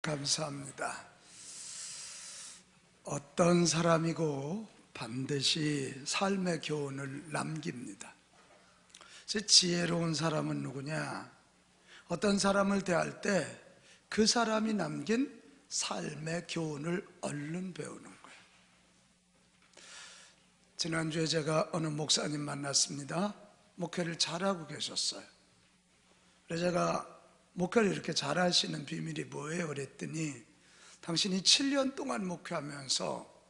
감사합니다. 어떤 사람이고 반드시 삶의 교훈을 남깁니다. 지혜로운 사람은 누구냐? 어떤 사람을 대할 때 그 사람이 남긴 삶의 교훈을 얼른 배우는 거예요. 지난주에 제가 어느 목사님 만났습니다. 목회를 잘하고 계셨어요. 그래서 제가 목회를 이렇게 잘하시는 비밀이 뭐예요? 그랬더니 당신이 7년 동안 목회하면서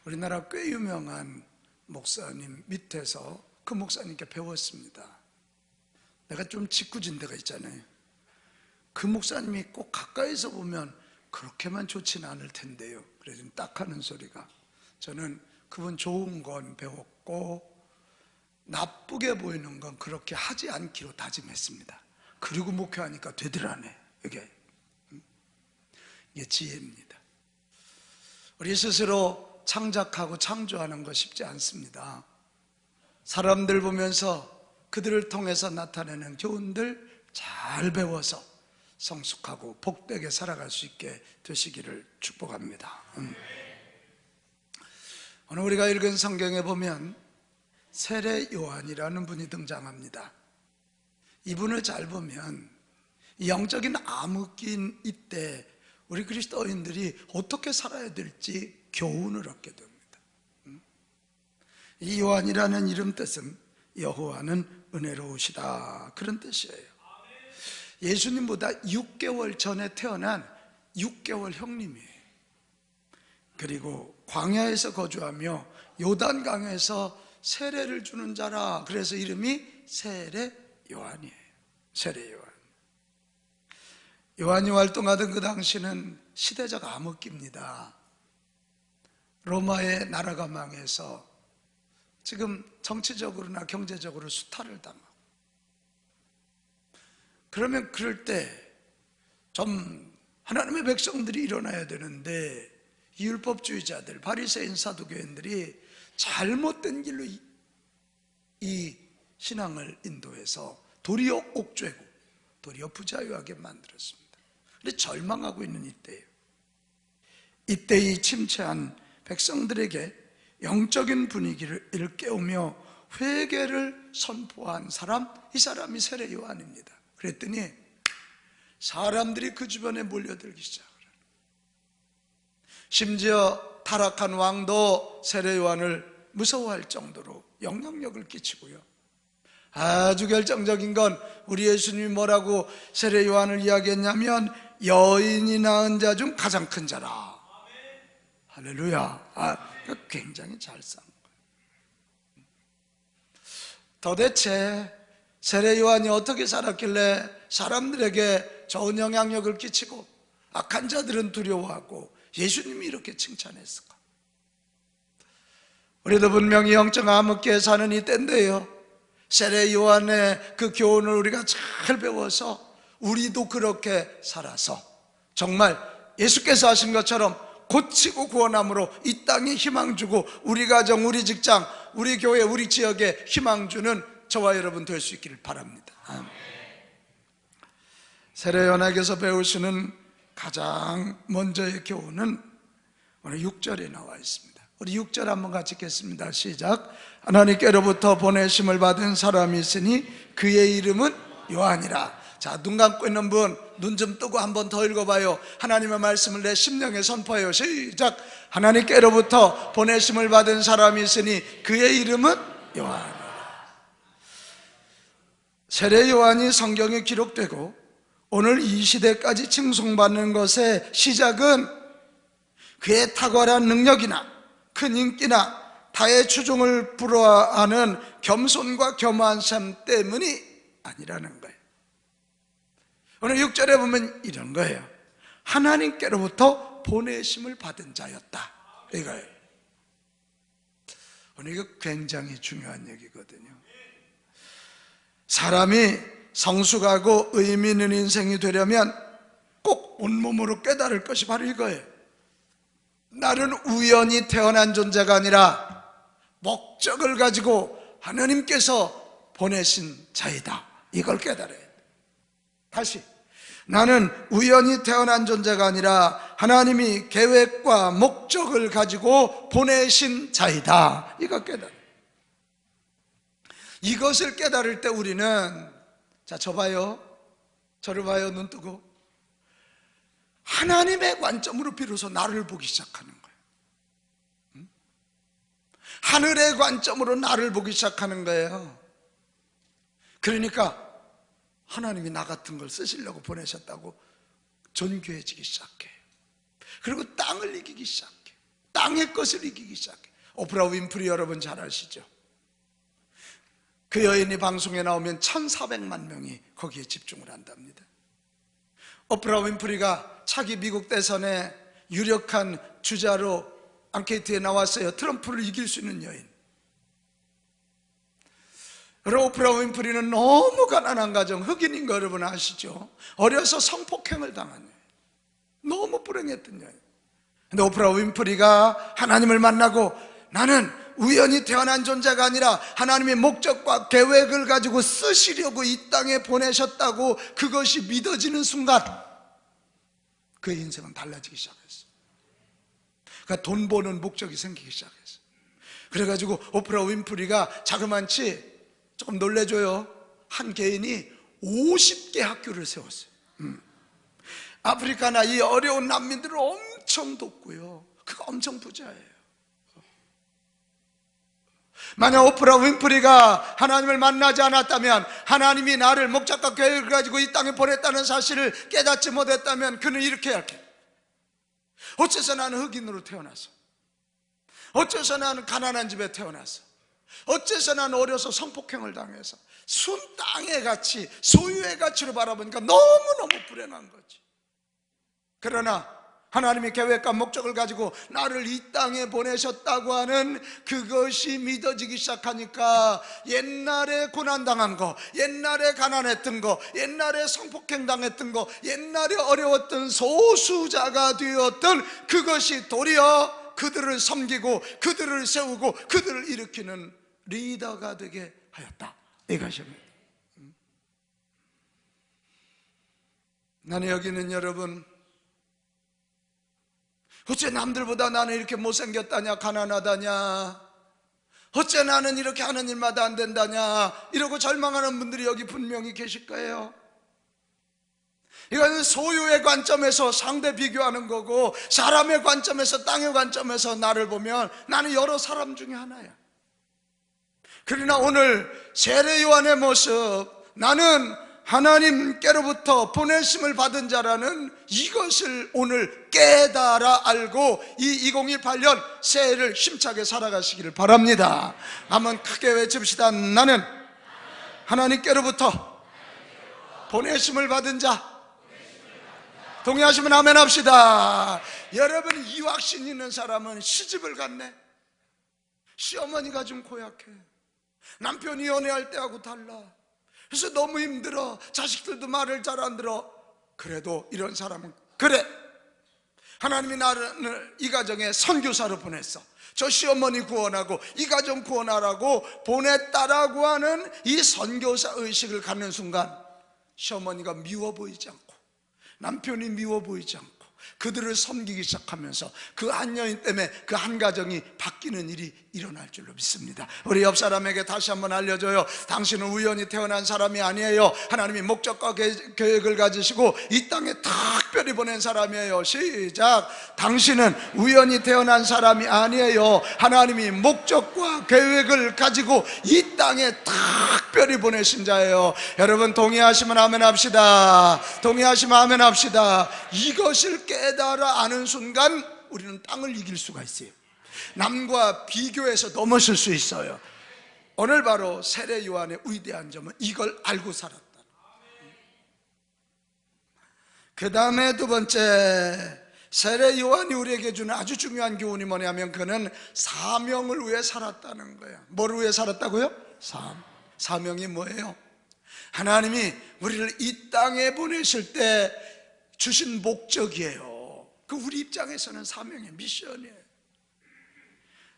우리나라 꽤 유명한 목사님 밑에서 그 목사님께 배웠습니다. 내가 좀 짓궂은 데가 있잖아요. 그 목사님이 꼭 가까이서 보면 그렇게만 좋지는 않을 텐데요. 그래서 딱 하는 소리가, 저는 그분 좋은 건 배웠고 나쁘게 보이는 건 그렇게 하지 않기로 다짐했습니다. 그리고 목회하니까 되더라네. 이게 지혜입니다. 우리 스스로 창작하고 창조하는 거 쉽지 않습니다. 사람들 보면서 그들을 통해서 나타내는 교훈들 잘 배워서 성숙하고 복되게 살아갈 수 있게 되시기를 축복합니다. 오늘 우리가 읽은 성경에 보면 세례 요한이라는 분이 등장합니다. 이분을 잘 보면 영적인 암흑기인 이때 우리 그리스도인들이 어떻게 살아야 될지 교훈을 얻게 됩니다. 이 요한이라는 이름 뜻은 여호와는 은혜로우시다, 그런 뜻이에요. 예수님보다 6개월 전에 태어난 6개월 형님이에요. 그리고 광야에서 거주하며 요단강에서 세례를 주는 자라, 그래서 이름이 세례 요한이에요. 세례 요한. 요한이 활동하던 그 당시는 시대적 암흑기입니다. 로마의 나라가 망해서 지금 정치적으로나 경제적으로 수탈을 당하고, 그러면 그럴 때 좀 하나님의 백성들이 일어나야 되는데 이 율법주의자들, 바리새인 사두개인들이 잘못된 길로 이 신앙을 인도해서 도리어 옥죄고 도리어 부자유하게 만들었습니다. 그런데 절망하고 있는 이때예요. 이때 이 침체한 백성들에게 영적인 분위기를 일깨우며 회개를 선포한 사람, 이 사람이 세례 요한입니다. 그랬더니 사람들이 그 주변에 몰려들기 시작을 해요. 심지어 타락한 왕도 세례 요한을 무서워할 정도로 영향력을 끼치고요. 아주 결정적인 건 우리 예수님이 뭐라고 세례 요한을 이야기했냐면 여인이 낳은 자 중 가장 큰 자라. 할렐루야. 굉장히 잘 싸운 거예요. 도대체 세례 요한이 어떻게 살았길래 사람들에게 좋은 영향력을 끼치고 악한 자들은 두려워하고 예수님이 이렇게 칭찬했을까? 우리도 분명히 영적 암흑기에 사는 이때인데요, 세례 요한의 그 교훈을 우리가 잘 배워서 우리도 그렇게 살아서 정말 예수께서 하신 것처럼 고치고 구원함으로 이 땅에 희망 주고 우리 가정, 우리 직장, 우리 교회, 우리 지역에 희망 주는 저와 여러분 될 수 있기를 바랍니다. 세례 요한에게서 배우시는 가장 먼저의 교훈은 오늘 6절에 나와 있습니다. 우리 6절 한번 같이 읽겠습니다. 시작. 하나님께로부터 보내심을 받은 사람이 있으니 그의 이름은 요한이라. 자, 눈 감고 있는 분 눈 좀 뜨고 한번 더 읽어봐요. 하나님의 말씀을 내 심령에 선포해요. 시작. 하나님께로부터 보내심을 받은 사람이 있으니 그의 이름은 요한이라. 세례 요한이 성경에 기록되고 오늘 이 시대까지 칭송받는 것의 시작은 그의 탁월한 능력이나 큰 인기나 타의 추종을 불허하는 겸손과 겸허한 삶 때문이 아니라는 거예요. 오늘 6절에 보면 이런 거예요. 하나님께로부터 보내심을 받은 자였다, 이거예요. 오늘 이거 굉장히 중요한 얘기거든요. 사람이 성숙하고 의미 있는 인생이 되려면 꼭 온몸으로 깨달을 것이 바로 이거예요. 나는 우연히 태어난 존재가 아니라 목적을 가지고 하나님께서 보내신 자이다, 이걸 깨달아야 돼. 다시, 나는 우연히 태어난 존재가 아니라 하나님이 계획과 목적을 가지고 보내신 자이다. 이거 깨달아. 이것을 깨달을 때 우리는, 자, 저 봐요, 저를 봐요, 눈 뜨고, 하나님의 관점으로 비로소 나를 보기 시작하는 거예요. 하늘의 관점으로 나를 보기 시작하는 거예요. 그러니까 하나님이 나 같은 걸 쓰시려고 보내셨다고 존귀해지기 시작해요. 그리고 땅을 이기기 시작해요. 땅의 것을 이기기 시작해요. 오프라 윈프리 여러분 잘 아시죠? 그 여인이 방송에 나오면 1,400만 명이 거기에 집중을 한답니다. 오프라 윈프리가 차기 미국 대선에 유력한 주자로 앙케이트에 나왔어요. 트럼프를 이길 수 있는 여인. 오프라 윈프리는 너무 가난한 가정, 흑인인 거 여러분 아시죠? 어려서 성폭행을 당한 여인, 너무 불행했던 여인. 근데 오프라 윈프리가 하나님을 만나고 나는 우연히 태어난 존재가 아니라 하나님의 목적과 계획을 가지고 쓰시려고 이 땅에 보내셨다고 그것이 믿어지는 순간 그의 인생은 달라지기 시작했어요. 그러니까 돈 버는 목적이 생기기 시작했어요. 그래가지고 오프라 윈프리가 자그만치, 조금 놀래줘요, 한 개인이 50개 학교를 세웠어요. 아프리카나 이 어려운 난민들을 엄청 돕고요. 그가 엄청 부자예요. 만약 오프라 윈프리가 하나님을 만나지 않았다면, 하나님이 나를 목적과 계획을 가지고 이 땅에 보냈다는 사실을 깨닫지 못했다면 그는 이렇게 할게. 어째서 나는 흑인으로 태어나서, 어째서 나는 가난한 집에 태어나서, 어째서 나는 어려서 성폭행을 당해서 순 땅의 가치, 소유의 가치로 바라보니까 너무너무 불행한 거지. 그러나 하나님의 계획과 목적을 가지고 나를 이 땅에 보내셨다고 하는 그것이 믿어지기 시작하니까 옛날에 고난당한 거, 옛날에 가난했던 거, 옛날에 성폭행 당했던 거, 옛날에 어려웠던 소수자가 되었던 그것이 도리어 그들을 섬기고 그들을 세우고 그들을 일으키는 리더가 되게 하였다. 이것입니다. 나는 여기는 여러분, 어째 남들보다 나는 이렇게 못생겼다냐, 가난하다냐, 어째 나는 이렇게 하는 일마다 안 된다냐, 이러고 절망하는 분들이 여기 분명히 계실 거예요. 이거는 소유의 관점에서 상대 비교하는 거고, 사람의 관점에서, 땅의 관점에서 나를 보면 나는 여러 사람 중에 하나야. 그러나 오늘 세례 요한의 모습, 나는 하나님께로부터 보내심을 받은 자라는 이것을 오늘 깨달아 알고 이 2018년 새해를 힘차게 살아가시기를 바랍니다. 한번 크게 외칩시다. 나는 하나님께로부터 보내심을 받은 자. 동의하시면 아멘 합시다. 여러분, 이 확신 있는 사람은 시집을 갔네. 시어머니가 좀 고약해. 남편이 연애할 때하고 달라. 그래서 너무 힘들어. 자식들도 말을 잘 안 들어. 그래도 이런 사람은, 그래, 하나님이 나를 이 가정에 선교사로 보냈어. 저 시어머니 구원하고 이 가정 구원하라고 보냈다라고 하는 이 선교사 의식을 갖는 순간 시어머니가 미워 보이지 않고 남편이 미워 보이지 않고 그들을 섬기기 시작하면서 그 한 여인 때문에 그 한 가정이 바뀌는 일이 일어날 줄로 믿습니다. 우리 옆 사람에게 다시 한번 알려줘요. 당신은 우연히 태어난 사람이 아니에요. 하나님이 목적과 계획을 가지시고 이 땅에 특별히 보낸 사람이에요. 시작. 당신은 우연히 태어난 사람이 아니에요. 하나님이 목적과 계획을 가지고 이 땅에 특별히 보내신 자예요. 여러분, 동의하시면 아멘 합시다. 동의하시면 아멘 합시다. 이것을 깨달아 아는 순간 우리는 땅을 이길 수가 있어요. 남과 비교해서 넘어설 수 있어요. 오늘 바로 세례 요한의 위대한 점은 이걸 알고 살았다. 그 다음에 두 번째, 세례 요한이 우리에게 주는 아주 중요한 교훈이 뭐냐면 그는 사명을 위해 살았다는 거예요. 뭘 위해 살았다고요? 사명이 뭐예요? 하나님이 우리를 이 땅에 보내실 때 주신 목적이에요. 그 우리 입장에서는 사명이에요. 미션이에요.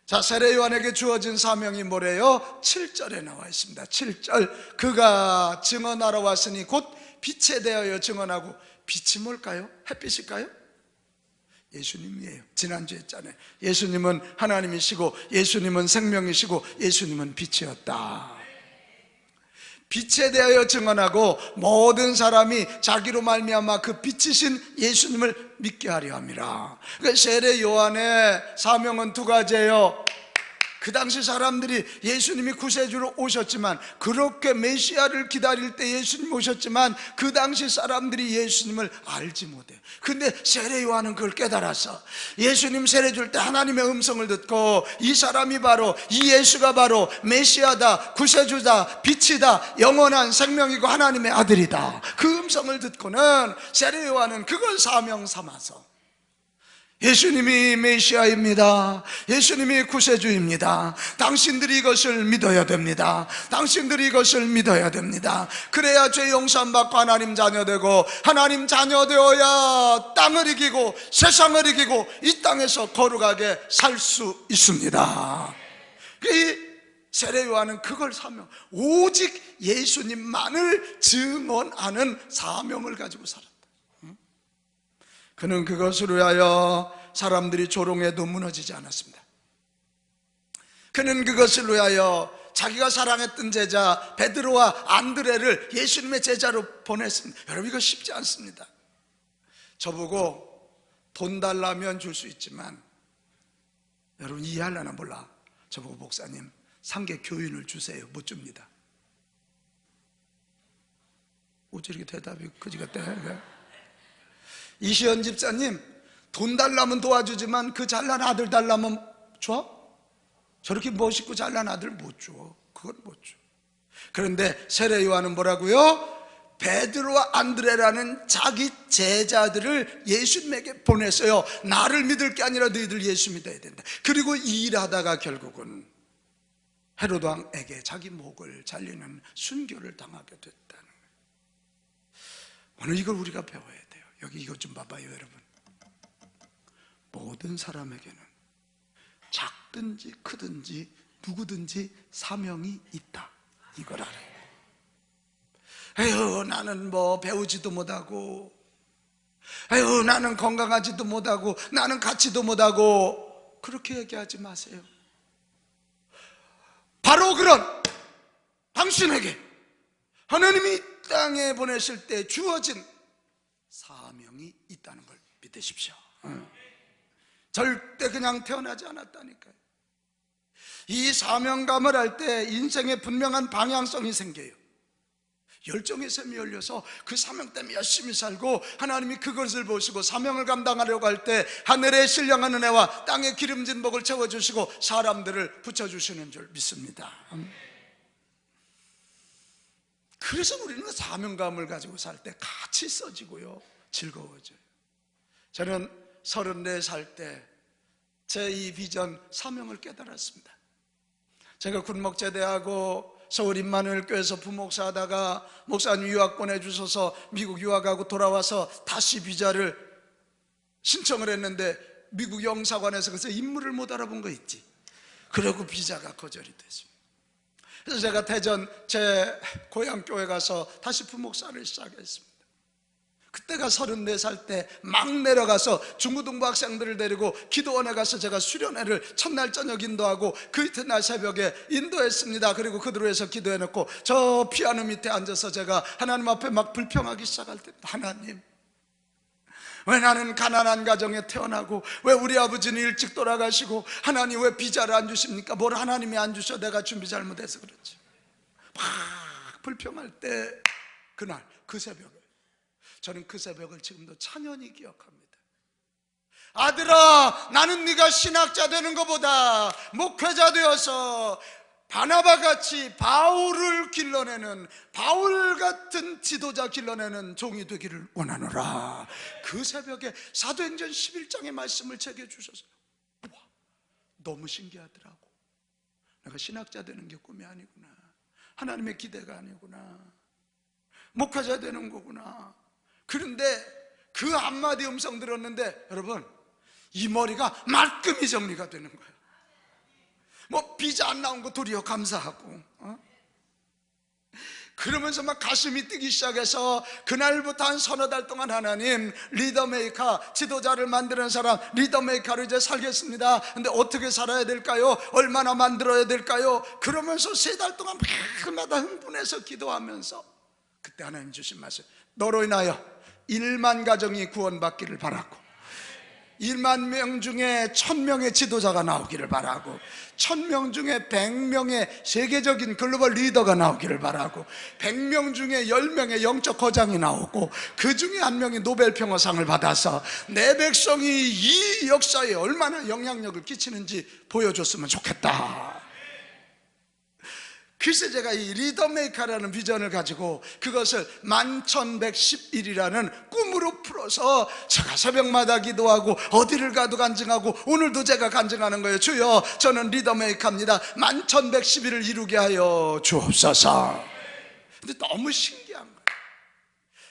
자, 세례 요한에게 주어진 사명이 뭐래요? 7절에 나와 있습니다. 7절, 그가 증언하러 왔으니 곧 빛에 대하여 증언하고 빛이 뭘까요? 햇빛일까요? 예수님이에요. 지난주에 했잖아요. 예수님은 하나님이시고 예수님은 생명이시고 예수님은 빛이었다. 빛에 대하여 증언하고 모든 사람이 자기로 말미암아 그 빛이신 예수님을 믿게 하려 함이라. 그러니까 세례 요한의 사명은 두 가지예요. 그 당시 사람들이 예수님이 구세주로 오셨지만, 그렇게 메시아를 기다릴 때 예수님 오셨지만 그 당시 사람들이 예수님을 알지 못해요. 근데 세례 요한은 그걸 깨달았어. 예수님 세례 줄 때 하나님의 음성을 듣고, 이 사람이 바로, 이 예수가 바로 메시아다, 구세주다, 빛이다, 영원한 생명이고 하나님의 아들이다. 그 음성을 듣고는 세례 요한은 그걸 사명 삼아서 예수님이 메시아입니다. 예수님이 구세주입니다. 당신들이 이것을 믿어야 됩니다. 당신들이 이것을 믿어야 됩니다. 그래야 죄 용서받고 하나님 자녀 되고, 하나님 자녀 되어야 땅을 이기고 세상을 이기고 이 땅에서 거룩하게 살 수 있습니다. 이 세례 요한은 그걸 사명, 오직 예수님만을 증언하는 사명을 가지고 살았다. 그는 그것을 위하여 사람들이 조롱해도 무너지지 않았습니다. 그는 그것을 위하여 자기가 사랑했던 제자 베드로와 안드레를 예수님의 제자로 보냈습니다. 여러분, 이거 쉽지 않습니다. 저보고 돈 달라면 줄 수 있지만, 여러분 이해하려나 몰라. 저보고 목사님 상계 교인을 주세요. 못 줍니다. 어째 이렇게 대답이 그지 같대. 이시연 집사님, 돈 달라면 도와주지만 그 잘난 아들 달라면 줘? 저렇게 멋있고 잘난 아들 못 줘. 그건 못 줘. 그런데 세례 요한은 뭐라고요? 베드로와 안드레라는 자기 제자들을 예수님에게 보냈어요. 나를 믿을 게 아니라 너희들 예수 믿어야 된다. 그리고 일하다가 결국은 헤로드 왕에게 자기 목을 잘리는 순교를 당하게 됐다는 거예요. 오늘 이걸 우리가 배워야 돼요. 여기 이것 좀 봐봐요, 여러분. 모든 사람에게는 작든지 크든지 누구든지 사명이 있다. 이걸 알아요. 에휴, 나는 뭐 배우지도 못하고, 에휴, 나는 건강하지도 못하고, 나는 갖지도 못하고, 그렇게 얘기하지 마세요. 바로 그런 당신에게 하나님이 이 땅에 보내실 때 주어진 사명이 있다는 걸 믿으십시오. 절대 그냥 태어나지 않았다니까요. 이 사명감을 할 때 인생에 분명한 방향성이 생겨요. 열정의 샘이 열려서 그 사명 때문에 열심히 살고, 하나님이 그것을 보시고 사명을 감당하려고 할 때 하늘의 신령한 은혜와 땅의 기름진 복을 채워주시고 사람들을 붙여주시는 줄 믿습니다. 그래서 우리는 사명감을 가지고 살 때 같이 써지고요, 즐거워져요. 저는 34살 때 제 이 비전 사명을 깨달았습니다. 제가 군목제대하고 서울 임마누엘교회에서 부목사 하다가 목사님 유학 보내주셔서 미국 유학하고 돌아와서 다시 비자를 신청을 했는데 미국 영사관에서 그래서 인물을 못 알아본 거 있지. 그리고 비자가 거절이 됐습니다. 그래서 제가 대전 제 고향교회 가서 다시 부목사를 시작했습니다. 그때가 34살 때 막 내려가서 중고등부 학생들을 데리고 기도원에 가서 제가 수련회를 첫날 저녁 인도하고 그 이튿날 새벽에 인도했습니다. 그리고 그 들어에서 기도해놓고 저 피아노 밑에 앉아서 제가 하나님 앞에 막 불평하기 시작할 때, 하나님, 왜 나는 가난한 가정에 태어나고, 왜 우리 아버지는 일찍 돌아가시고, 하나님 왜 비자를 안 주십니까? 뭘 하나님이 안 주셔? 내가 준비 잘못해서 그렇지. 막 불평할 때 그날 그 새벽에 저는 그 새벽을 지금도 찬연히 기억합니다. 아들아, 나는 네가 신학자 되는 것보다 목회자 되어서 바나바같이 바울을 길러내는, 바울 같은 지도자 길러내는 종이 되기를 원하노라. 그 새벽에 사도행전 11장의 말씀을 제게 주셔서 너무 신기하더라고. 내가 신학자 되는 게 꿈이 아니구나, 하나님의 기대가 아니구나, 목회자 되는 거구나. 그런데 그 한마디 음성 들었는데 여러분, 이 머리가 말끔히 정리가 되는 거예요. 뭐 비자 안 나온 거 도리어 감사하고, 그러면서 막 가슴이 뛰기 시작해서 그날부터 한 서너 달 동안 하나님, 리더메이커, 지도자를 만드는 사람, 리더메이커로 이제 살겠습니다. 근데 어떻게 살아야 될까요? 얼마나 만들어야 될까요? 그러면서 3달 동안 매일마다 흥분해서 기도하면서 그때 하나님 주신 말씀, 너로 인하여 1만 가정이 구원받기를 바라고 1만 명 중에 1000명의 지도자가 나오기를 바라고 1000명 중에 100명의 세계적인 글로벌 리더가 나오기를 바라고 100명 중에 10명의 영적 거장이 나오고 그 중에 한 명이 노벨 평화상을 받아서 내 백성이 이 역사에 얼마나 영향력을 끼치는지 보여줬으면 좋겠다. 글쎄 제가 이 리더메이커라는 비전을 가지고 그것을 1111이라는 꿈으로 풀어서 제가 새벽마다 기도하고 어디를 가도 간증하고 오늘도 제가 간증하는 거예요. 주여, 저는 리더메이커입니다. 1111을 이루게 하여 주옵소서. 근데 너무 신기한 거예요.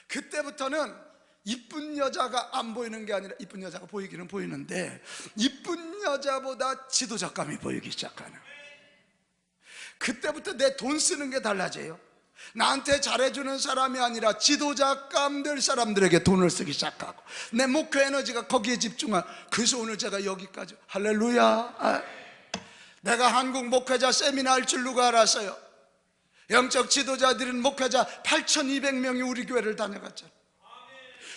그때부터는 이쁜 여자가 안 보이는 게 아니라, 이쁜 여자가 보이기는 보이는데 이쁜 여자보다 지도자감이 보이기 시작하는 거예요. 그때부터 내 돈 쓰는 게 달라져요. 나한테 잘해주는 사람이 아니라 지도자감 될 사람들에게 돈을 쓰기 시작하고 내 목표 에너지가 거기에 집중한. 그래서 오늘 제가 여기까지, 할렐루야. 내가 한국 목회자 세미나 할 줄 누가 알았어요? 영적 지도자들은 목회자 8200명이 우리 교회를 다녀갔잖아요.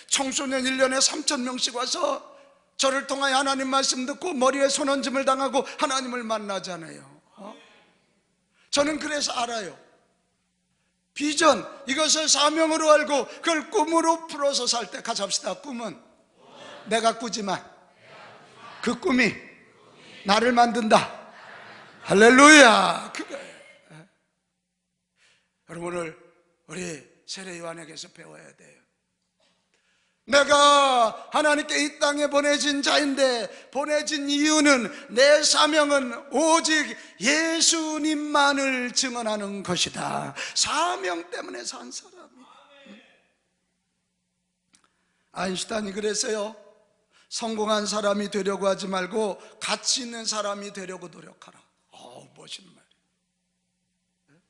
청소년 1년에 3000명씩 와서 저를 통하여 하나님 말씀 듣고 머리에 손얹음을 당하고 하나님을 만나잖아요. 저는 그래서 알아요. 비전, 이것을 사명으로 알고 그걸 꿈으로 풀어서 살 때, 같이 합시다. 꿈은 내가 꾸지만 그 꿈이 나를 만든다. 할렐루야. 그거예요. 여러분, 오늘 우리 세례 요한에게서 배워야 돼요. 내가 하나님께 이 땅에 보내진 자인데, 보내진 이유는, 내 사명은 오직 예수님만을 증언하는 것이다. 사명 때문에 산 사람이야. 아인슈타인이 그랬어요. 성공한 사람이 되려고 하지 말고 가치 있는 사람이 되려고 노력하라. 멋있는 말이에요.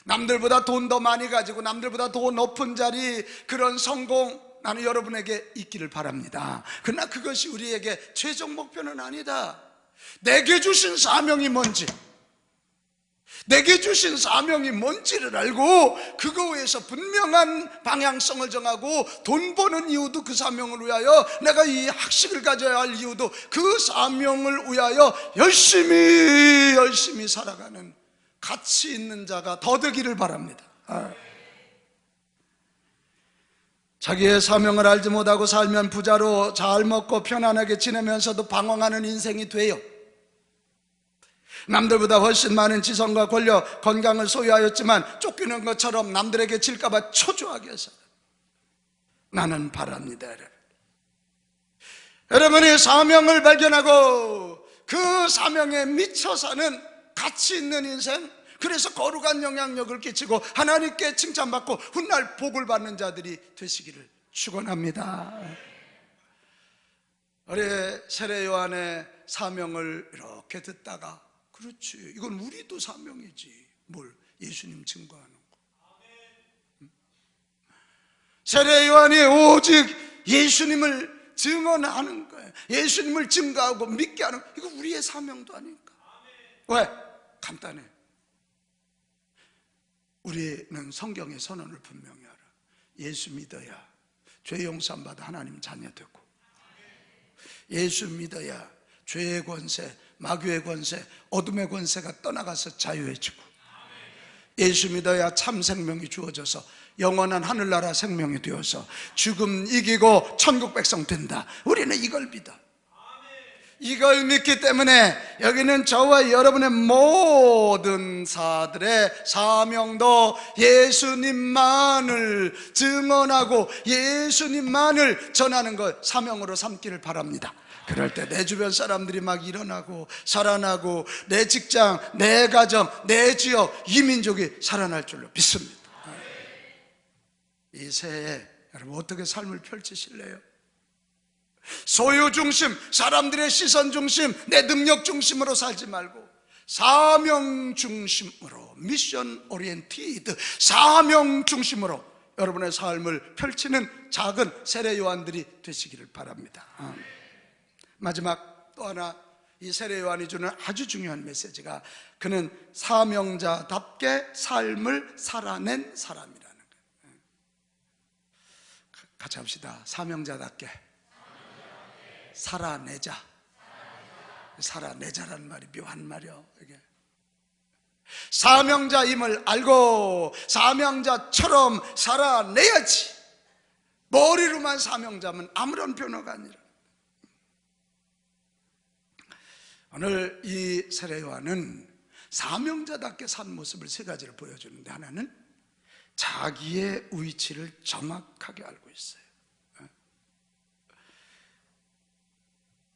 남들보다 돈 더 많이 가지고 남들보다 더 높은 자리, 그런 성공 나는 여러분에게 있기를 바랍니다. 그러나 그것이 우리에게 최종 목표는 아니다. 내게 주신 사명이 뭔지, 내게 주신 사명이 뭔지를 알고 그거 위해서 분명한 방향성을 정하고, 돈 버는 이유도 그 사명을 위하여, 내가 이 학식을 가져야 할 이유도 그 사명을 위하여 열심히 살아가는 가치 있는 자가 더 되기를 바랍니다. 자기의 사명을 알지 못하고 살면 부자로 잘 먹고 편안하게 지내면서도 방황하는 인생이 돼요. 남들보다 훨씬 많은 지성과 권력, 건강을 소유하였지만 쫓기는 것처럼 남들에게 질까봐 초조하게 해서 나는 바랍니다. 여러분이 사명을 발견하고 그 사명에 미쳐 사는 가치 있는 인생, 그래서 거룩한 영향력을 끼치고 하나님께 칭찬받고 훗날 복을 받는 자들이 되시기를 축원합니다. 우리 세례 요한의 사명을 이렇게 듣다가, 그렇지, 이건 우리도 사명이지, 뭘 예수님 증거하는 거. 세례 요한이 오직 예수님을 증언하는 거예요. 예수님을 증거하고 믿게 하는, 이거 우리의 사명도 아닐까? 왜? 간단해. 우리는 성경의 선언을 분명히 알아. 예수 믿어야 죄 용서함 받아 하나님 자녀 되고, 예수 믿어야 죄의 권세, 마귀의 권세, 어둠의 권세가 떠나가서 자유해지고, 예수 믿어야 참 생명이 주어져서 영원한 하늘나라 생명이 되어서 죽음 이기고 천국 백성 된다. 우리는 이걸 믿어. 이걸 믿기 때문에 여기는 저와 여러분의 모든 사들의 사명도 예수님만을 증언하고 예수님만을 전하는 것 사명으로 삼기를 바랍니다. 그럴 때 내 주변 사람들이 막 일어나고 살아나고, 내 직장, 내 가정, 내 지역, 이 민족이 살아날 줄로 믿습니다. 이 새해 여러분 어떻게 삶을 펼치실래요? 소유 중심, 사람들의 시선 중심, 내 능력 중심으로 살지 말고 사명 중심으로, 미션 오리엔티드, 사명 중심으로 여러분의 삶을 펼치는 작은 세례 요한들이 되시기를 바랍니다. 마지막 또 하나, 이 세례 요한이 주는 아주 중요한 메시지가, 그는 사명자답게 삶을 살아낸 사람이라는 거예요. 같이 합시다. 사명자답게 살아내자. 살아내자라는 말이 묘한 말이요. 이게 사명자임을 알고 사명자처럼 살아내야지. 머리로만 사명자면 아무런 변화가 아니라. 오늘 이 세례 요한은 사명자답게 산 모습을 세 가지를 보여주는데, 하나는 자기의 위치를 정확하게 알고 있어요.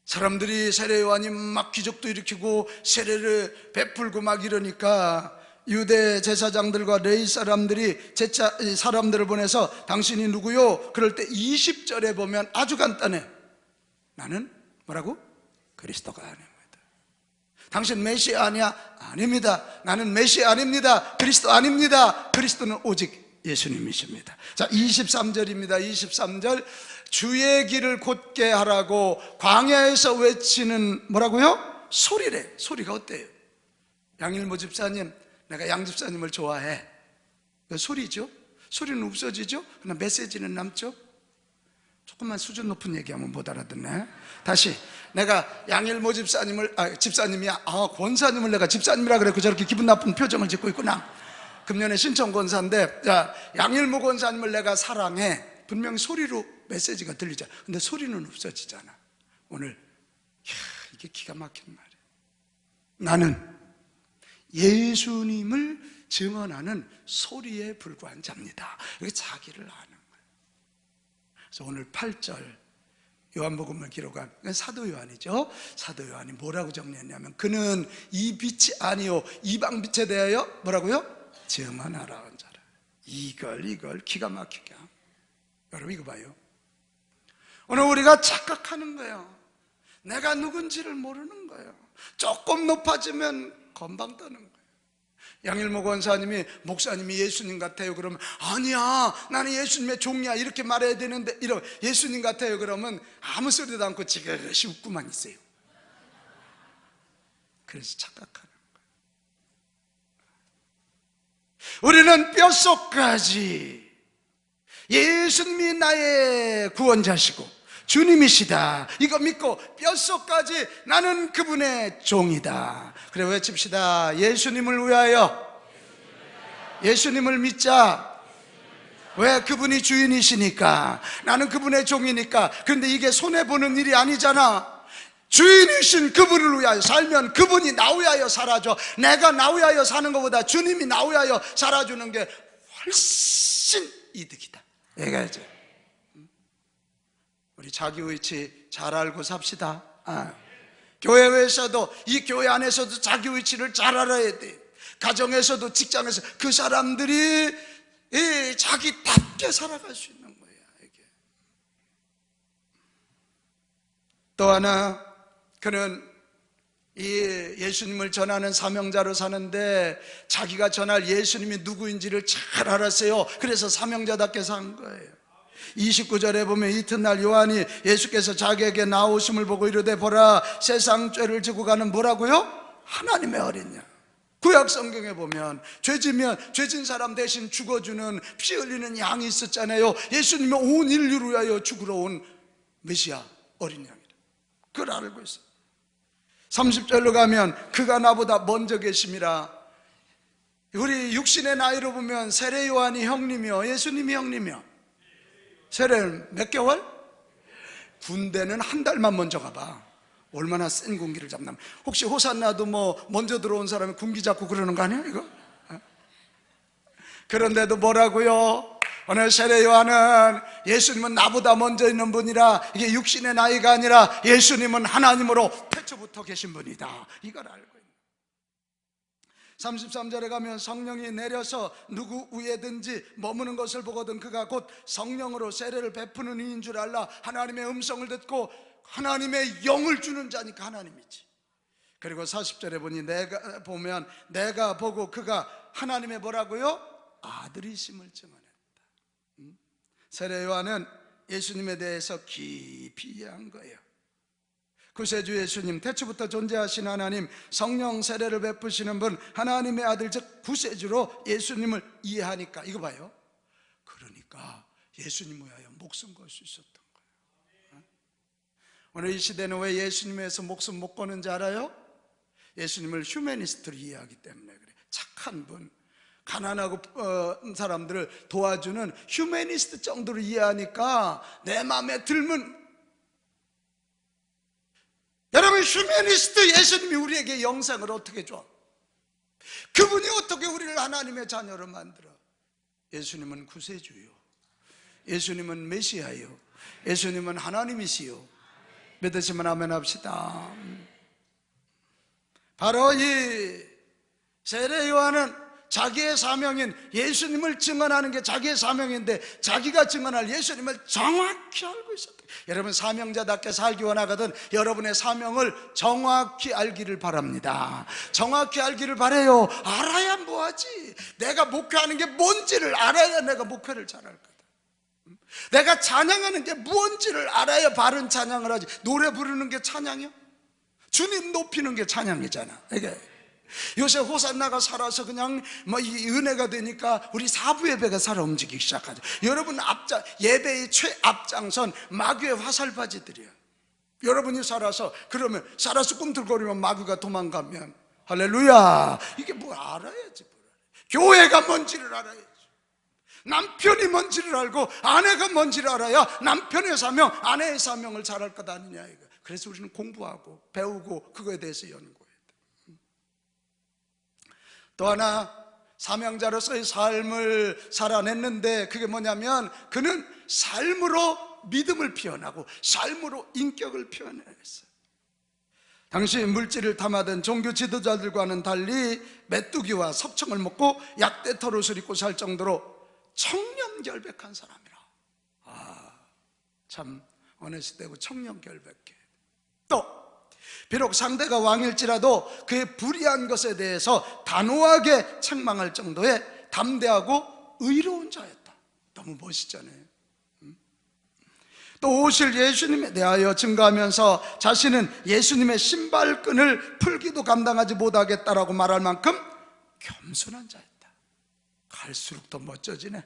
사람들이 세례 요한이 막 기적도 일으키고 세례를 베풀고 막 이러니까 유대 제사장들과 레위 사람들이 사람들을 보내서 당신이 누구요? 그럴 때 20절에 보면 아주 간단해. 나는 뭐라고? 그리스도가 아닙니다. 당신 메시아 아니야? 아닙니다. 나는 메시아 아닙니다. 그리스도 아닙니다. 그리스도는 오직 예수님이십니다. 자, 23절입니다. 23절, 주의 길을 곧게 하라고 광야에서 외치는 뭐라고요? 소리래. 소리가 어때요? 양일모 집사님, 내가 양 집사님을 좋아해. 소리죠. 소리는 없어지죠. 그러나 메시지는 남죠. 조금만 수준 높은 얘기하면 못 알아듣네. 다시, 내가 양일모 집사님을 집사님이야. 권사님을 내가 집사님이라 그랬고 저렇게 기분 나쁜 표정을 짓고 있구나. 금년에 신청 권사인데, 자, 양일모 권사님을 내가 사랑해. 분명 소리로 메시지가 들리잖아. 근데 소리는 없어지잖아. 오늘 이게 기가 막힌 말이야. 나는 예수님을 증언하는 소리에 불과한 자입니다. 이게 자기를 아는 거예요. 그래서 오늘 8절 요한복음을 기록한 사도 요한이죠. 사도 요한이 뭐라고 정리했냐면, 그는 이 빛이 아니요 이방 빛에 대하여 뭐라고요? 증언하라 한 자라. 이걸 기가 막히게 합니다. 여러분 이거 봐요. 오늘 우리가 착각하는 거예요. 내가 누군지를 모르는 거예요. 조금 높아지면 건방 떠는 거예요. 양일모 권사님이 목사님이 예수님 같아요 그러면, 아니야 나는 예수님의 종이야 이렇게 말해야 되는데, 이런 예수님 같아요 그러면 아무 소리도 않고 지그시 웃고만 있어요. 그래서 착각하는 거예요. 우리는 뼛속까지 예수님이 나의 구원자시고 주님이시다 이거 믿고 뼛속까지 나는 그분의 종이다. 그래 외칩시다. 예수님을 위하여 예수님을 믿자. 왜? 그분이 주인이시니까. 나는 그분의 종이니까. 그런데 이게 손해보는 일이 아니잖아. 주인이신 그분을 위하여 살면 그분이 나 위하여 살아줘. 내가 나 위하여 사는 것보다 주님이 나 위하여 살아주는 게 훨씬 이득이다. 얘기하죠. 우리 자기 위치 잘 알고 삽시다. 교회에서도, 이 교회 안에서도 자기 위치를 잘 알아야 돼. 가정에서도, 직장에서 그 사람들이 자기답게 살아갈 수 있는 거야. 이게. 또 하나, 그는 이 예수님을 전하는 사명자로 사는데 자기가 전할 예수님이 누구인지를 잘 알았어요. 그래서 사명자답게 산 거예요. 29절에 보면 이튿날 요한이 예수께서 자기에게 나오심을 보고 이르되 보라 세상 죄를 지고 가는 뭐라고요? 하나님의 어린 양. 구약 성경에 보면 죄지면 죄진 사람 대신 죽어주는 피 흘리는 양이 있었잖아요. 예수님은 온 인류를 위하여 죽으러 온 메시아 어린 양이다. 그걸 알고 있어요. 30절로 가면 그가 나보다 먼저 계심이라. 우리 육신의 나이로 보면 세례 요한이 형님이요 예수님이 형님이요. 세례는 몇 개월? 군대는 한 달만 먼저 가봐. 얼마나 센 군기를 잡나. 혹시 호산나도 뭐 먼저 들어온 사람이 군기 잡고 그러는 거 아니야 이거? 그런데도 뭐라고요? 오늘 세례 요한은 예수님은 나보다 먼저 있는 분이라, 이게 육신의 나이가 아니라 예수님은 하나님으로 태초부터 계신 분이다 이걸 알고 있는. 33절에 가면 성령이 내려서 누구 위에든지 머무는 것을 보거든 그가 곧 성령으로 세례를 베푸는 이인 줄 알라. 하나님의 음성을 듣고 하나님의 영을 주는 자니까 하나님이지. 그리고 40절에 보니 내가 보고 그가 하나님의 뭐라고요? 아들이심을 증언했다. 세례 요한은 예수님에 대해서 깊이 이해한 거예요. 구세주 예수님, 태초부터 존재하신 하나님, 성령 세례를 베푸시는 분, 하나님의 아들 즉 구세주로 예수님을 이해하니까, 이거 봐요, 그러니까 예수님 위하여 목숨 걸 수 있었던 거예요. 오늘 이 시대는 왜 예수님 위해서 목숨 못 거는지 알아요? 예수님을 휴머니스트로 이해하기 때문에 그래. 착한 분, 가난하고 사람들을 도와주는 휴머니스트 정도로 이해하니까 내 마음에 들면, 여러분, 휴머니스트 예수님이 우리에게 영생을 어떻게 줘? 그분이 어떻게 우리를 하나님의 자녀로 만들어? 예수님은 구세주요, 예수님은 메시아요, 예수님은 하나님이시요. 믿으시면 아멘 합시다. 바로 이 세례 요한은 자기의 사명인 예수님을 증언하는 게 자기의 사명인데, 자기가 증언할 예수님을 정확히 알고 있었다. 여러분, 사명자답게 살기 원하거든 여러분의 사명을 정확히 알기를 바랍니다. 정확히 알기를 바래요. 알아야 뭐하지? 내가 목회하는 게 뭔지를 알아야 내가 목회를 잘할 거다. 내가 찬양하는 게 뭔지를 알아야 바른 찬양을 하지. 노래 부르는 게 찬양이야? 주님 높이는 게 찬양이잖아. 이게 요새 호산나가 살아서 그냥 이 은혜가 되니까 우리 사부 예배가 살아 움직이기 시작하죠. 여러분 예배의 최앞장선 마귀의 화살바지들이에요. 여러분이 살아서, 그러면 살아서 꿈틀거리면 마귀가 도망가면, 할렐루야, 이게 뭐 알아야지. 교회가 뭔지를 알아야지. 남편이 뭔지를 알고 아내가 뭔지를 알아야 남편의 사명, 아내의 사명을 잘할 것 아니냐 이거. 그래서 우리는 공부하고 배우고 그거에 대해서 연구해야 돼. 또 하나, 사명자로서의 삶을 살아냈는데 그게 뭐냐면, 그는 삶으로 믿음을 표현하고 삶으로 인격을 표현했어요. 당시 물질을 탐하던 종교 지도자들과는 달리 메뚜기와 섭청을 먹고 약대 털옷을 입고 살 정도로 청렴결백한 사람이라. 참 어느 시대고 청렴결백해. 또 비록 상대가 왕일지라도 그의 불의한 것에 대해서 단호하게 책망할 정도의 담대하고 의로운 자였다. 너무 멋있잖아요. 또 오실 예수님에 대하여 증거하면서 자신은 예수님의 신발끈을 풀기도 감당하지 못하겠다라고 말할 만큼 겸손한 자였다. 갈수록 더 멋져지네.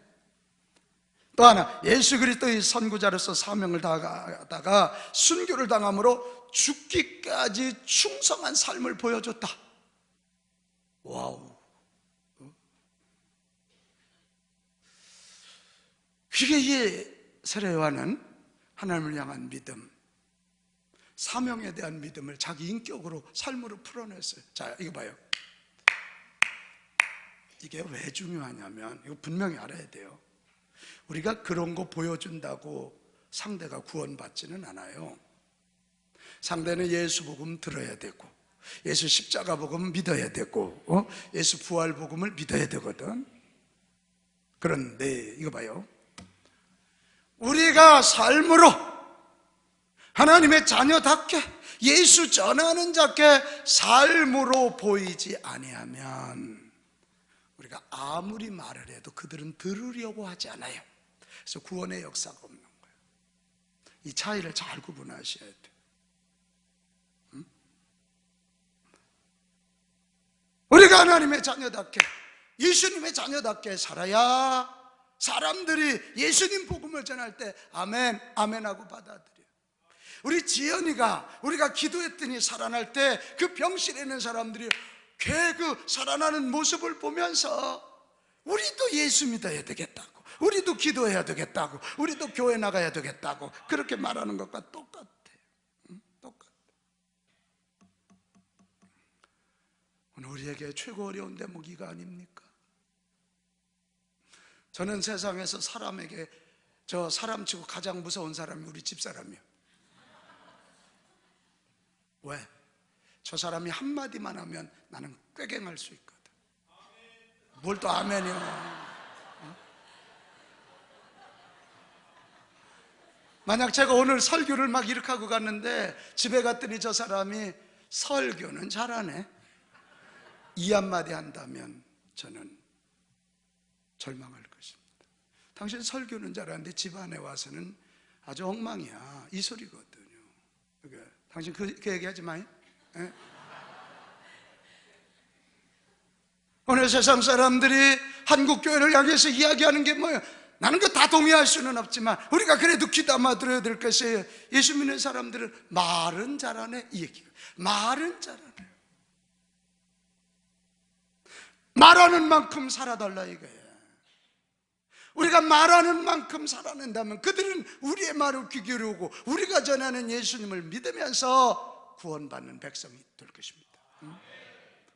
또 하나, 예수 그리스도의 선구자로서 사명을 다하다가 순교를 당함으로 죽기까지 충성한 삶을 보여줬다. 와우. 그게 이 세례 요한은 하나님을 향한 믿음, 사명에 대한 믿음을 자기 인격으로, 삶으로 풀어냈어요. 자, 이거 봐요. 이게 왜 중요하냐면, 이거 분명히 알아야 돼요. 우리가 그런 거 보여준다고 상대가 구원받지는 않아요. 상대는 예수 복음 들어야 되고, 예수 십자가 복음 믿어야 되고, 예수 부활 복음을 믿어야 되거든. 그런데 이거 봐요. 우리가 삶으로 하나님의 자녀답게 예수 전하는 자께 삶으로 보이지 아니하면 우리가 아무리 말을 해도 그들은 들으려고 하지 않아요. 그래서 구원의 역사가 없는 거예요. 이 차이를 잘 구분하셔야 돼요. 우리가 하나님의 자녀답게, 예수님의 자녀답게 살아야 사람들이 예수님 복음을 전할 때 아멘, 아멘 하고 받아들여요. 우리 지연이가 우리가 기도했더니 살아날 때 그 병실에 있는 사람들이 그 살아나는 모습을 보면서 우리도 예수 믿어야 되겠다고, 우리도 기도해야 되겠다고, 우리도 교회 나가야 되겠다고 그렇게 말하는 것과 똑같아요. 똑같아요. 오늘 우리에게 최고 어려운 대목이가 아닙니까? 저는 세상에서 사람에게, 저 사람 치고 가장 무서운 사람이 우리 집사람이에요. 왜? 저 사람이 한마디만 하면 나는 꾀갱할 수 있거든. 뭘 또 아멘이요. 만약 제가 오늘 설교를 막 이렇게 하고 갔는데 집에 갔더니 저 사람이 설교는 잘하네. 이 한마디 한다면 저는 절망할 것입니다. 당신 설교는 잘하는데 집안에 와서는 아주 엉망이야, 이 소리거든요. 그러니까 당신 그 얘기하지 마요. 예? 오늘 세상 사람들이 한국교회를 향해서 이야기하는 게 뭐예요? 나는 그 다 동의할 수는 없지만 우리가 그래도 귀담아 들어야 될 것이에요. 예수 믿는 사람들은 말은 잘하네, 이 얘기가. 말은 잘하네. 말하는 만큼 살아달라 이거예요. 우리가 말하는 만큼 살아낸다면 그들은 우리의 말을 귀 기울이고 우리가 전하는 예수님을 믿으면서 구원받는 백성이 될 것입니다.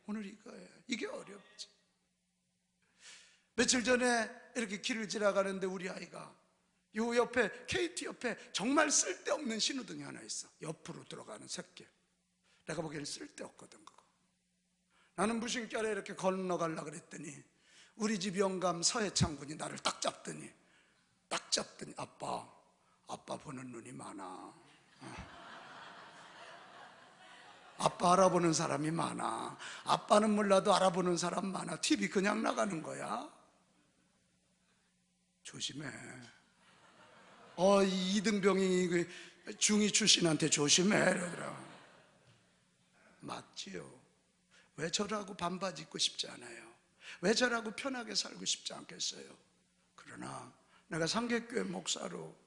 오늘 이거예요. 이게 어렵지. 며칠 전에 이렇게 길을 지나가는데 우리 아이가 요 옆에 KT 옆에 정말 쓸데없는 신호등이 하나 있어. 옆으로 들어가는 새길. 내가 보기에는 쓸데없거든 그거. 나는 무심결에 이렇게 건너가려고 그랬더니 우리 집 영감 서해창 군이 나를 딱 잡더니 아빠 보는 눈이 많아. 아빠 알아보는 사람이 많아. 아빠는 몰라도 알아보는 사람 많아. TV 그냥 나가는 거야. 조심해. 이등병이 중위 출신한테 조심해 이러더라. 맞지요. 왜 저라고 반바지 입고 싶지 않아요? 왜 저라고 편하게 살고 싶지 않겠어요? 그러나 내가 삼계교회 목사로,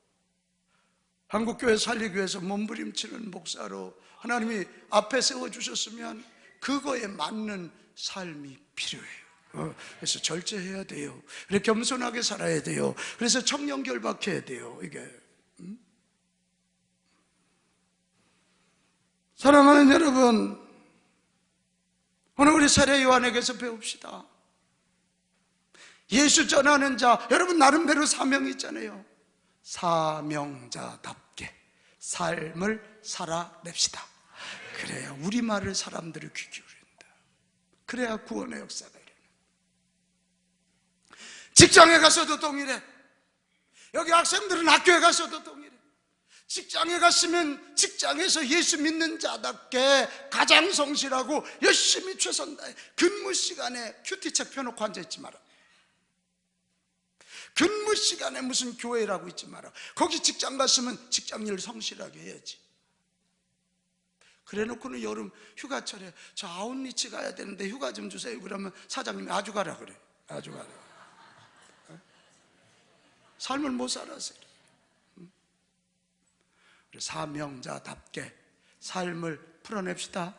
한국교회 살리기 위해서 몸부림치는 목사로 하나님이 앞에 세워주셨으면 그거에 맞는 삶이 필요해요. 그래서 절제해야 돼요. 그래서 겸손하게 살아야 돼요. 그래서 청렴결박해야 돼요. 이게 사랑하는 여러분, 오늘 우리 세례 요한에게서 배웁시다. 예수 전하는 자, 여러분 나름대로 사명이 있잖아요. 사명자답게 삶을 살아냅시다. 그래야 우리말을 사람들이 귀 기울인다. 그래야 구원의 역사가 일어나. 직장에 가서도 동일해. 여기 학생들은 학교에 가서도 동일해. 직장에 갔으면 직장에서 예수 믿는 자답게 가장 성실하고 열심히 최선 다해. 근무 시간에 큐티책 펴놓고 앉아있지 마라. 근무 시간에 무슨 교회라고 있지 마라. 거기 직장 갔으면 직장일 성실하게 해야지. 그래 놓고는 여름 휴가철에 저 아웃리치 가야 되는데 휴가 좀 주세요. 그러면 사장님이 아주 가라 그래. 아주 가라. 삶을 못 살아서. 사명자답게 삶을 풀어냅시다.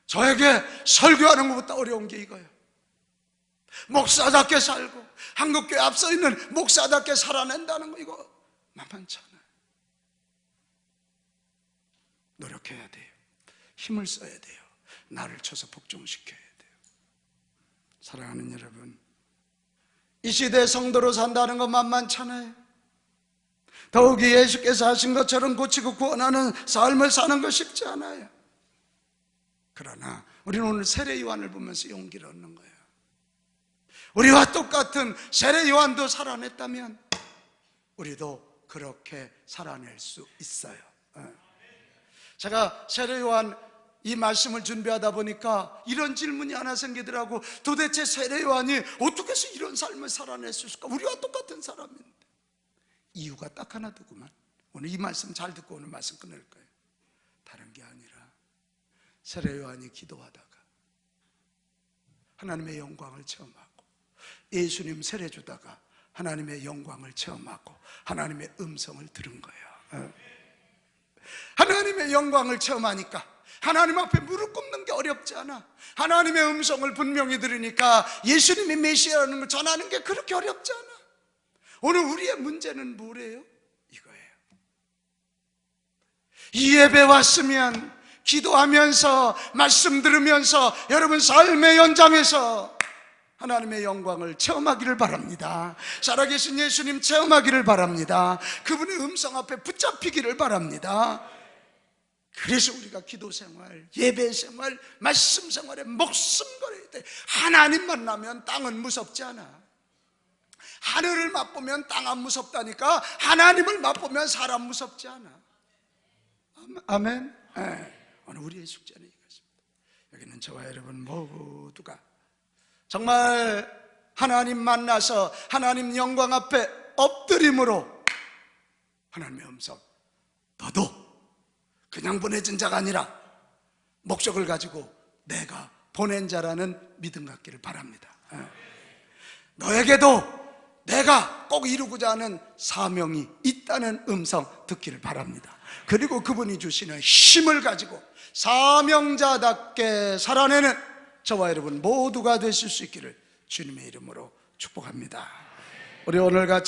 저에게 설교하는 것보다 어려운 게 이거예요. 목사답게 살고 한국교회 앞서 있는 목사답게 살아낸다는 거, 이거 만만치 않아요. 노력해야 돼요. 힘을 써야 돼요. 나를 쳐서 복종시켜야 돼요. 사랑하는 여러분, 이 시대의 성도로 산다는 거 만만치 않아요. 더욱이 예수께서 하신 것처럼 고치고 구원하는 삶을 사는 거 쉽지 않아요. 그러나 우리는 오늘 세례 요한을 보면서 용기를 얻는 거예요. 우리와 똑같은 세례 요한도 살아냈다면 우리도 그렇게 살아낼 수 있어요. 제가 세례 요한 이 말씀을 준비하다 보니까 이런 질문이 하나 생기더라고. 도대체 세례 요한이 어떻게 해서 이런 삶을 살아낼 수 있을까? 우리와 똑같은 사람인데. 이유가 딱 하나 두구만. 오늘 이 말씀 잘 듣고 오늘 말씀 끝낼 거예요. 다른 게 아니라 세례 요한이 기도하다가 하나님의 영광을 체험하고 예수님 세례 주다가 하나님의 영광을 체험하고 하나님의 음성을 들은 거예요. 하나님의 영광을 체험하니까 하나님 앞에 무릎 꿇는 게 어렵지 않아. 하나님의 음성을 분명히 들으니까 예수님이 메시아라는 걸 전하는 게 그렇게 어렵지 않아. 오늘 우리의 문제는 뭐래요? 이거예요. 이 예배 왔으면 기도하면서 말씀 들으면서 여러분 삶의 연장에서 하나님의 영광을 체험하기를 바랍니다. 살아계신 예수님 체험하기를 바랍니다. 그분의 음성 앞에 붙잡히기를 바랍니다. 그래서 우리가 기도 생활, 예배 생활, 말씀 생활에 목숨 걸어야 돼. 하나님 만나면 땅은 무섭지 않아. 하늘을 맛보면 땅 안 무섭다니까. 하나님을 맛보면 사람 무섭지 않아. 아멘. 네. 오늘 우리의 숙제는 이것입니다. 여기는 저와 여러분 모두가 정말 하나님 만나서 하나님 영광 앞에 엎드림으로 하나님의 음성, 너도 그냥 보내진 자가 아니라 목적을 가지고 내가 보낸 자라는 믿음 갖기를 바랍니다. 너에게도 내가 꼭 이루고자 하는 사명이 있다는 음성 듣기를 바랍니다. 그리고 그분이 주시는 힘을 가지고 사명자답게 살아내는 저와 여러분 모두가 되실 수 있기를 주님의 이름으로 축복합니다. 우리 오늘 같이